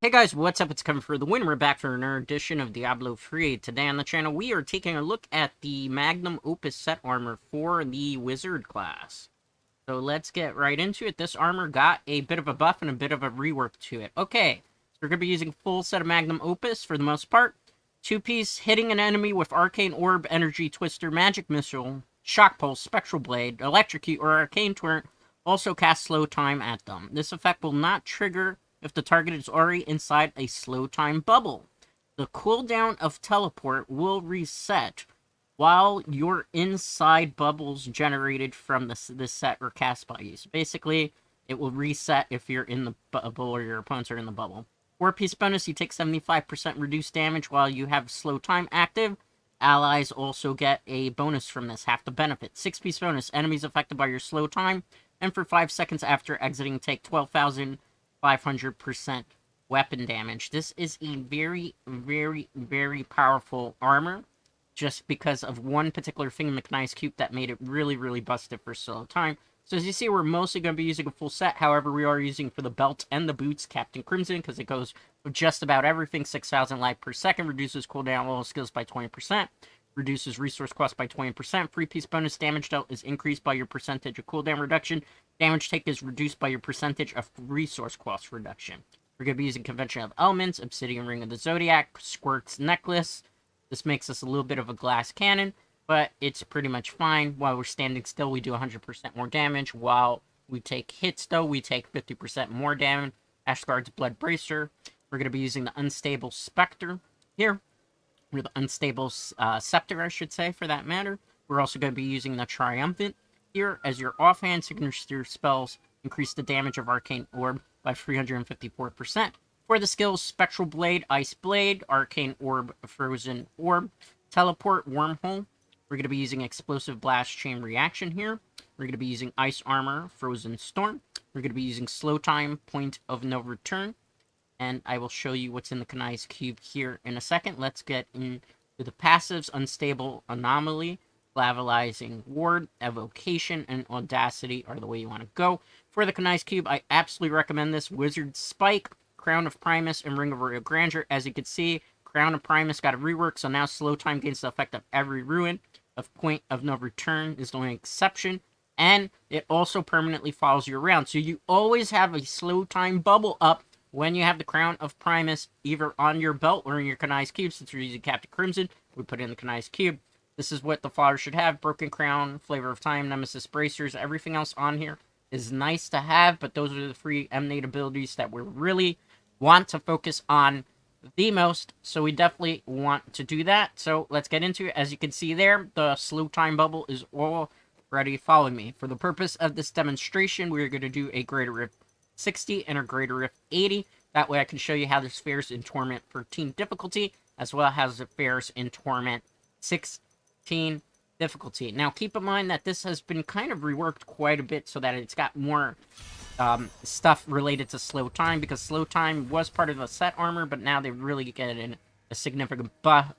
Hey guys, what's up? It's Kevin for the win. We're back for another edition of Diablo 3. Today on the channel, we are taking a look at the Magnum Opus set armor for the Wizard class. So let's get right into it. This armor got a bit of a buff and a bit of a rework to it. Okay, so we're going to be using full set of Magnum Opus for the most part. Two-piece, hitting an enemy with Arcane Orb, Energy Twister, Magic Missile, Shock Pulse, Spectral Blade, Electrocute, or Arcane Torrent. Also cast Slow Time at them. This effect will not trigger if the target is already inside a slow time bubble. The cooldown of teleport will reset while you're inside bubbles generated from the set or cast by you. So basically, it will reset if you're in the bubble or your opponents are in the bubble. 4-piece bonus, you take 75% reduced damage while you have slow time active. Allies also get a bonus from this, half the benefit. 6-piece bonus, enemies affected by your slow time, and for 5 seconds after exiting, take 12,500% weapon damage. This is a very, very, very powerful armor, just because of one particular thing in the Knight's Cube that made it really, really busted for slow time. So as you see, we're mostly going to be using a full set. However, we are using for the belt and the boots Captain Crimson, because it goes with just about everything. 6,000 life per second, reduces cooldown all skills by 20%, reduces resource cost by 20%. 3-piece bonus, damage dealt is increased by your percentage of cooldown reduction. Damage take is reduced by your percentage of resource cost reduction. We're going to be using Convention of Elements, Obsidian Ring of the Zodiac, Squirt's Necklace. This makes us a little bit of a glass cannon, but it's pretty much fine. While we're standing still, we do 100% more damage. While we take hits, though, we take 50% more damage. Ashgard's Blood Bracer. We're going to be using the Unstable Spectre here. Or the Unstable Scepter, I should say, for that matter. We're also going to be using the Triumphant here as your offhand signature spells increase the damage of Arcane Orb by 354%. For the skills, Spectral Blade, Ice Blade, Arcane Orb, Frozen Orb, Teleport, Wormhole. We're going to be using Explosive Blast Chain Reaction here. We're going to be using Ice Armor, Frozen Storm. We're going to be using Slow Time, Point of No Return. And I will show you what's in the Knight's Cube here in a second. Let's get into the passives. Unstable Anomaly, Flavilizing Ward, Evocation, and Audacity are the way you want to go. For the Knight's Cube, I absolutely recommend this. Wizard Spike, Crown of Primus, and Ring of Royal Grandeur. As you can see, Crown of Primus got a rework, so now Slow Time gains the effect of every ruin. Of Point of No Return is the only exception. And it also permanently follows you around. So you always have a Slow Time bubble up when you have the Crown of Primus either on your belt or in your Knight's Cube. Since we're using Captain Crimson, we put it in the Knight's Cube. This is what the fodder should have. Broken Crown, Flavor of Time, Nemesis Bracers. Everything else on here is nice to have, but those are the 3 emanate abilities that we really want to focus on the most. So we definitely want to do that. So let's get into it. As you can see there, the slow time bubble is already following me. For the purpose of this demonstration, we're going to do a Greater Rift 60 and a Greater Rift 80. That way I can show you how this fares in Torment 13 difficulty, as well as it fares in Torment 16 difficulty. Now, keep in mind that this has been kind of reworked quite a bit so that it's got more stuff related to slow time, because slow time was part of the set armor, but now they really get in a significant buff.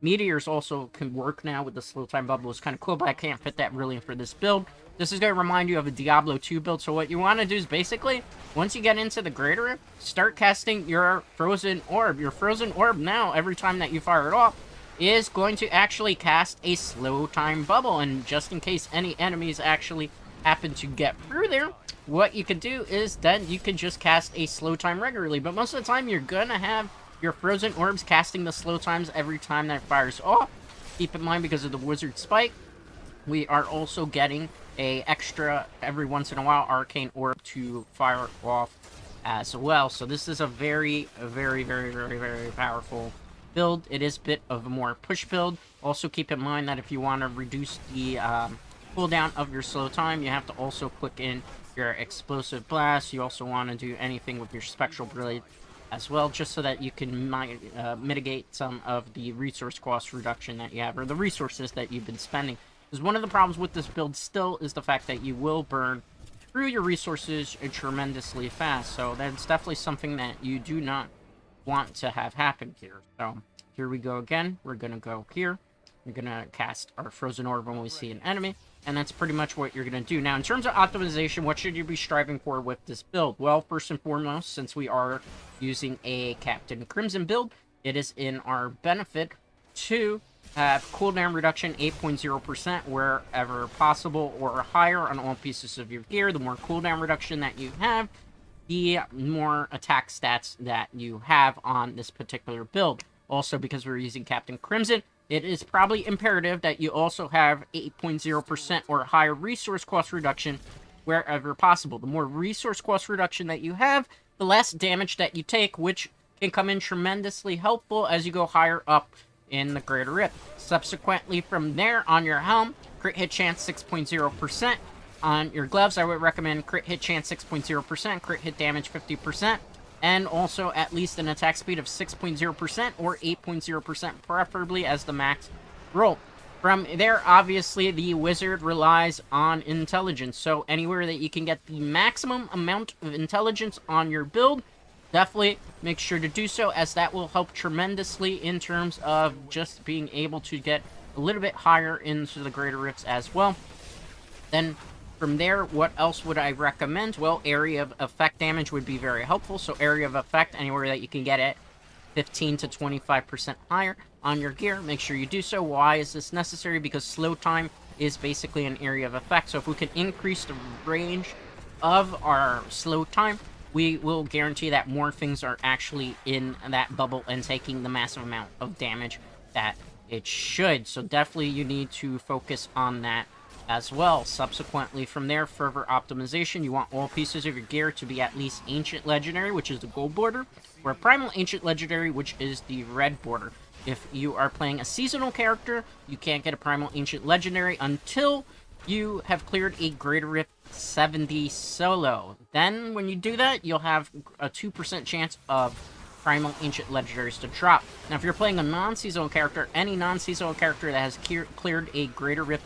Meteors also can work now with the slow time bubble. It's kind of cool, but I can't fit that really in for this build. This is going to remind you of a Diablo 2 build, so what you want to do is basically, once you get into the Greater Rift, start casting your Frozen Orb. Your Frozen Orb now, every time that you fire it off, is going to actually cast a slow time bubble, and just in case any enemies actually happen to get through there, what you can do is then you can just cast a slow time regularly. But most of the time, you're going to have your Frozen Orbs casting the slow times every time that fires off. Keep in mind, because of the Wizard Spike, we are also getting a extra, every once in a while, Arcane Orb to fire off as well. So this is a very, very, very, very, very powerful build. It is a bit of a more push build. Also keep in mind that if you want to reduce the cooldown of your slow time, you have to also click in your Explosive Blast. You also want to do anything with your Spectral Blade as well, just so that you can mitigate some of the resource cost reduction that you have, or the resources that you've been spending. Because one of the problems with this build still is the fact that you will burn through your resources tremendously fast. So that's definitely something that you do not want to have happen here. So here we go again. We're going to go here. We're going to cast our Frozen Orb when we see an enemy. and that's pretty much what you're going to do. Now, in terms of optimization, what should you be striving for with this build? Well, first and foremost, since we are using a Captain Crimson build, it is in our benefit to have cooldown reduction 8.0% wherever possible or higher on all pieces of your gear. The more cooldown reduction that you have, the more attack stats that you have on this particular build. Also, because we're using Captain Crimson, it is probably imperative that you also have 8.0% or higher resource cost reduction wherever possible. The more resource cost reduction that you have, the less damage that you take, which can come in tremendously helpful as you go higher up in the Greater Rift. Subsequently, from there, on your helm, crit hit chance 6.0%. On your gloves, I would recommend crit hit chance 6.0%, crit hit damage 50%, and also at least an attack speed of 6.0% or 8.0%, preferably as the max roll. From there, obviously, the wizard relies on intelligence, so anywhere that you can get the maximum amount of intelligence on your build, definitely make sure to do so, as that will help tremendously in terms of just being able to get a little bit higher into the Greater Rifts as well. Then from there, what else would I recommend? Well, area of effect damage would be very helpful. So area of effect, anywhere that you can get it 15 to 25% higher on your gear, make sure you do so. Why is this necessary? Because slow time is basically an area of effect. So if we can increase the range of our slow time, we will guarantee that more things are actually in that bubble and taking the massive amount of damage that it should. So definitely you need to focus on that as well. Subsequently, from there, further optimization, you want all pieces of your gear to be at least Ancient Legendary, which is the gold border, or Primal Ancient Legendary, which is the red border. If you are playing a seasonal character, you can't get a Primal Ancient Legendary until you have cleared a Greater Rift 70 solo. Then, when you do that, you'll have a 2% chance of Primal Ancient Legendaries to drop. Now, if you're playing a non-seasonal character, any non-seasonal character that has cleared a Greater Rift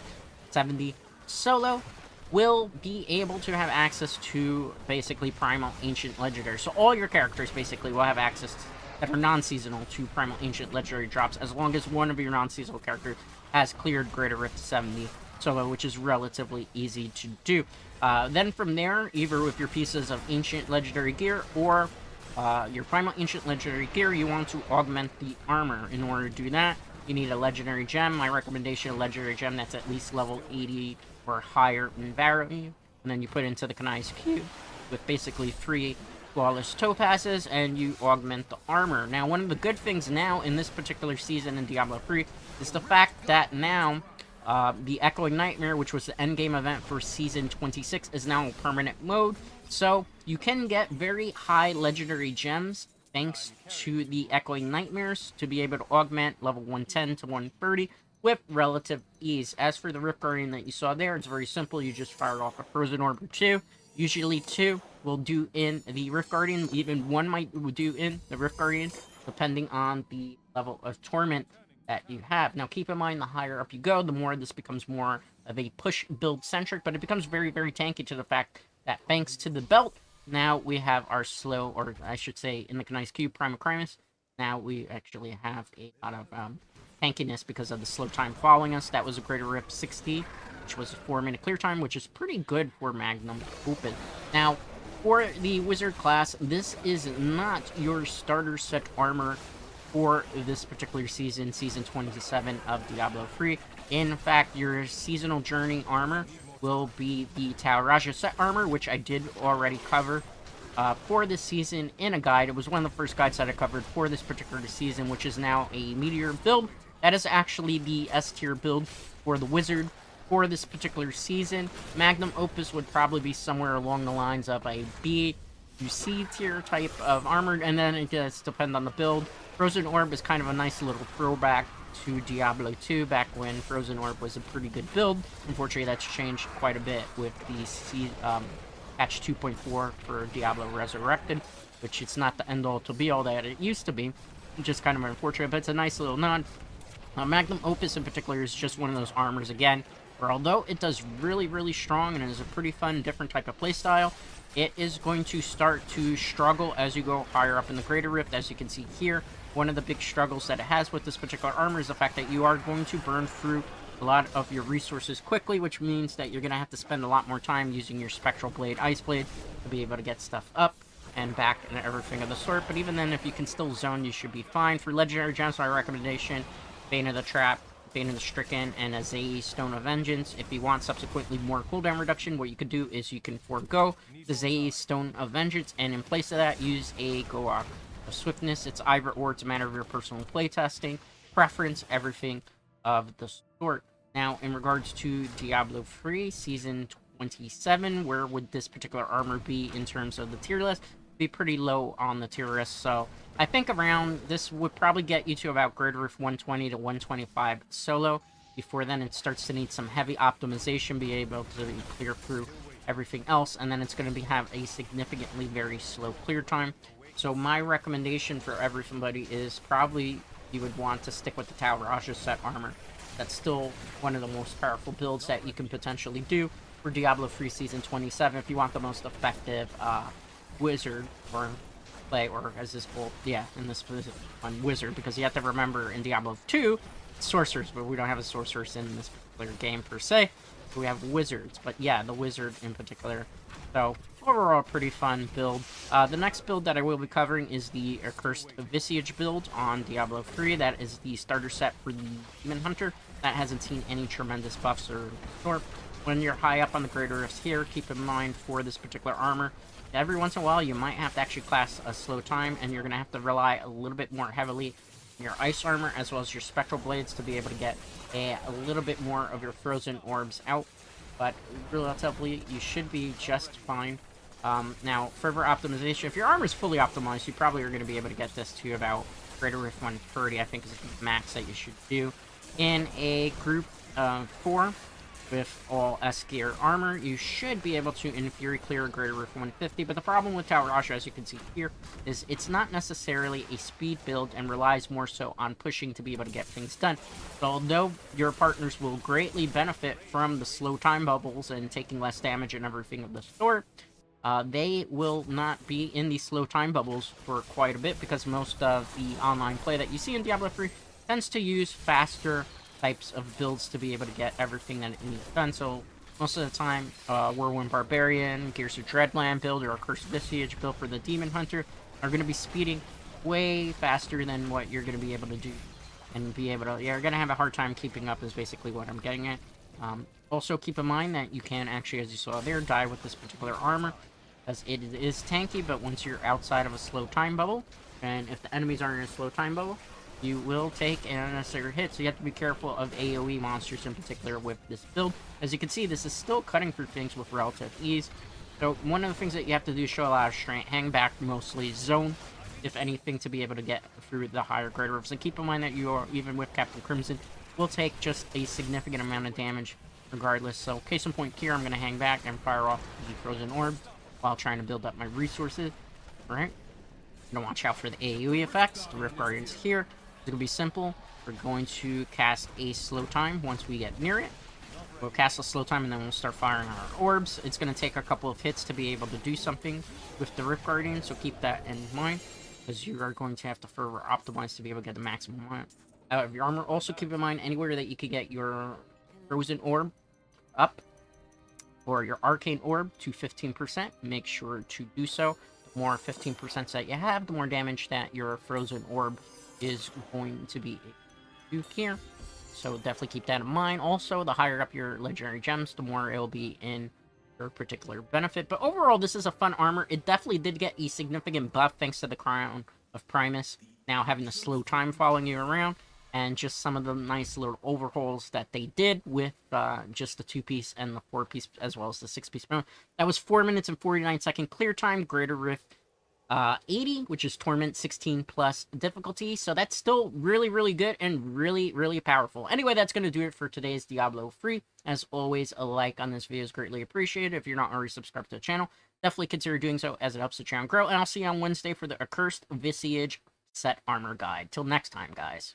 70 solo will be able to have access to basically Primal Ancient Legendary. So all your characters basically will have access that are non-seasonal to Primal Ancient Legendary drops, as long as one of your non-seasonal characters has cleared Greater Rift 70 solo, which is relatively easy to do. Then from there, either with your pieces of Ancient Legendary gear or your Primal Ancient Legendary gear, you want to augment the armor. In order to do that, you need a legendary gem. My recommendation, a legendary gem that's at least level 80 or higher in value. And then you put it into the Kanai's Cube with basically 3 flawless topazes, and you augment the armor. Now, one of the good things now in this particular season in Diablo 3 is the fact that now the Echoing Nightmare, which was the endgame event for Season 26, is now in permanent mode. So you can get very high legendary gems thanks to the Echoing Nightmares to be able to augment level 110 to 130 with relative ease. As for the Rift Guardian that you saw there, it's very simple. You just fire off a Frozen Orb or 2. Usually 2 will do in the Rift Guardian. Even 1 might do in the Rift Guardian, depending on the level of Torment that you have. Now, keep in mind, the higher up you go, the more this becomes more of a push build centric, but it becomes very, very tanky to the fact that thanks to the belt, now we have our slow, or I should say, in the Kanai's Cube, Prima Crimus, now we actually have a lot of tankiness because of the slow time following us. That was a Greater Rift 60, which was a 4-minute clear time, which is pretty good for Magnum Opus. Now, for the Wizard class, this is not your starter set armor for this particular season, Season 27 of Diablo 3. In fact, your Seasonal Journey armor will be the Tau Raja set armor, which I did already cover for this season in a guide. It was one of the first guides that I covered for this particular season, which is now a Meteor build. That is actually the S-tier build for the Wizard for this particular season. Magnum Opus would probably be somewhere along the lines of a B to C tier type of armor, and then it does depend on the build. Frozen Orb is kind of a nice little throwback to Diablo 2 back when Frozen Orb was a pretty good build. Unfortunately, that's changed quite a bit with the patch 2.4 for Diablo Resurrected, which it's not the end-all to be-all that it used to be, which is kind of unfortunate, but it's a nice little nod. Magnum Opus in particular is just one of those armors, again, where although it does really, really strong and is a pretty fun, different type of playstyle, it is going to start to struggle as you go higher up in the Greater Rift. As you can see here, one of the big struggles that it has with this particular armor is the fact that you are going to burn through a lot of your resources quickly, which means that you're going to have to spend a lot more time using your Spectral Blade, Ice Blade, to be able to get stuff up and back and everything of the sort. But even then, if you can still zone, you should be fine. For Legendary Gems, my recommendation, Bane of the Trap, Bane of the Stricken, and a Zei Stone of Vengeance. If you want subsequently more cooldown reduction, what you could do is you can forego the Zei Stone of Vengeance, and in place of that, use a Goak of Swiftness. It's either or, it's a matter of your personal playtesting, preference, everything of the sort. Now, in regards to Diablo 3 Season 27, where would this particular armor be in terms of the tier list? Be pretty low on the tier list, so I think around this would probably get you to about Greater Roof 120 to 125 solo. Before then, it starts to need some heavy optimization, be able to clear through everything else, and then it's going to have a significantly very slow clear time. So my recommendation for everybody is probably you would want to stick with the Tal Raja set armor. That's still one of the most powerful builds that you can potentially do for Diablo 3 Season 27 if you want the most effective wizard or play, or as this bolt, yeah, in this one, wizard, because you have to remember in Diablo 2, sorcerers, but we don't have a sorceress in this particular game per se, so we have wizards, but yeah, the wizard in particular. So overall, pretty fun build. The next build that I will be covering is the Accursed Visage build on Diablo 3. That is the starter set for the Demon Hunter. That hasn't seen any tremendous buffs or sort. When you're high up on the Greater Rifts here, keep in mind for this particular armor, every once in a while you might have to actually class a slow time, and you're going to have to rely a little bit more heavily on your ice armor as well as your spectral blades to be able to get a little bit more of your frozen orbs out. But relatively, you should be just fine. Now, further optimization, if your armor is fully optimized, you probably are going to be able to get this to about Greater Rift 130, I think is the max that you should do. In a group of 4 with all S-gear armor, you should be able to, in theory, clear a Greater Rift 150, but the problem with Tal Rasha, as you can see here, is it's not necessarily a speed build and relies more so on pushing to be able to get things done. So although your partners will greatly benefit from the slow time bubbles and taking less damage and everything of the sort, they will not be in these slow time bubbles for quite a bit, because most of the online play that you see in Diablo 3 tends to use faster types of builds to be able to get everything that it needs done. So most of the time, Whirlwind Barbarian, Gears of Dreadland build, or Accursed Visage build for the Demon Hunter are going to be speeding way faster than what you're going to be able to do. And be able to, you're going to have a hard time keeping up is basically what I'm getting at. Also keep in mind that you can actually, as you saw there, die with this particular armor, as it is tanky, but once you're outside of a slow time bubble, and if the enemies aren't in a slow time bubble, you will take an unnecessary hit, so you have to be careful of AoE monsters in particular with this build. As you can see, this is still cutting through things with relative ease. So one of the things that you have to do is show a lot of strength, hang back, mostly zone, if anything, to be able to get through the higher Greater Rifts. And keep in mind that you are, even with Captain Crimson, will take just a significant amount of damage regardless. So case in point here, I'm going to hang back and fire off the Frozen Orb while trying to build up my resources. Alright, I'm going to watch out for the AoE effects. The Rift Guardian's here. It's going to be simple. We're going to cast a slow time once we get near it. We'll cast a slow time and then we'll start firing our orbs. It's going to take a couple of hits to be able to do something with the Rift Guardian, so keep that in mind, because you are going to have to further optimize to be able to get the maximum amount out of your armor. Also keep in mind, anywhere that you could get your Frozen Orb up, or your Arcane Orb to 15%, make sure to do so. The more 15% that you have, the more damage that your Frozen Orb is going to be able to do here. So definitely keep that in mind. Also, the higher up your legendary gems, the more it'll be in your particular benefit. But overall, this is a fun armor. It definitely did get a significant buff thanks to the Crown of Primus now having the slow time following you around, and just some of the nice little overhauls that they did with just the 2-piece and the 4-piece, as well as the 6-piece mode. That was 4 minutes and 49-second clear time, Greater Rift 80, which is Torment 16 plus difficulty. So that's still really, really good and really, really powerful. Anyway, that's going to do it for today's Diablo 3. As always, a like on this video is greatly appreciated. If you're not already subscribed to the channel, definitely consider doing so, as it helps the channel grow. And I'll see you on Wednesday for the Accursed Visage set armor guide. Till next time, guys.